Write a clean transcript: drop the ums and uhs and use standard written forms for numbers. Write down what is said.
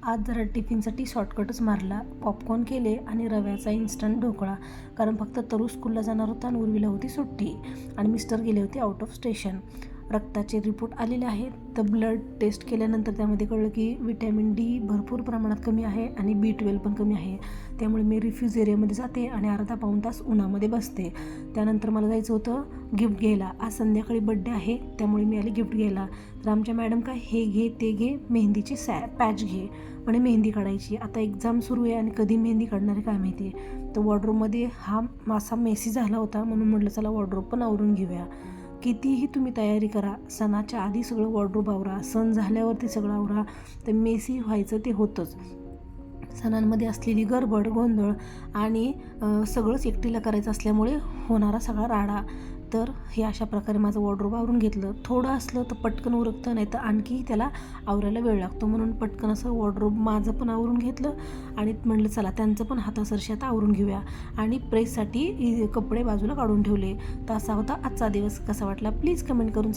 आज जरा टिफिनसाठी शॉर्टकटच मारला. पॉपकॉर्न केले आणि रव्याचा इन्स्टंट ढोकळा. कारण फक्त तरू स्कूलला जाणार होता आणि उर्वीला होती सुट्टी आणि मिस्टर गेले होते आउट ऑफ स्टेशन. रक्ताचे रिपोर्ट आलेले आहेत. तर ब्लड टेस्ट केल्यानंतर त्यामध्ये कळलं की विटॅमिन डी भरपूर प्रमाणात कमी आहे आणि B12 पण कमी आहे. त्यामुळे मी रिफ्यूज एरियामध्ये जाते आणि अर्धा पाऊण तास उन्हामध्ये बसते. त्यानंतर मला जायचं होतं गिफ्ट घ्यायला. आज संध्याकाळी बड्डे आहे त्यामुळे मी आले गिफ्ट घ्यायला. तर आमच्या मॅडम काय हे घे ते घे, मेहंदीची पॅच घे म्हणे, मेहंदी काढायची. आता एक्झाम सुरू आहे आणि कधी मेहंदी काढणार आहे काय माहिती. तर वॉर्डरोबमध्ये हा मासा मेसी झाला होता म्हणून म्हटलं चला वॉर्डरोब पण आवरून घेऊया. कितीही तुम्ही तयारी करा, सणाच्या आधी सगळं वॉर्डरोब आवरा, सण झाल्यावरती सगळं आवरा, तर मेसी व्हायचं ते होतंच. सणांमध्ये असलेली गडबड गोंधळ आणि सगळंच एकटीला करायचं असल्यामुळे होणारा सगळा राडा. तर हे अशा प्रकारे माझं वॉर्डरोब आवरून घेतलं. थोडं असलं तर पटकन उरकतं, नाही तर आणखी त्याला आवरायला वेळ लागतो. म्हणून पटकन असं वॉर्डरोब माझं पण आवरून घेतलं आणि म्हटलं चला त्यांचं पण हातासरशी आता आवरून घेऊया. आणि प्रेससाठी कपडे बाजूला काढून ठेवले. तर असा होता आजचा दिवस. कसा वाटला प्लीज कमेंट करून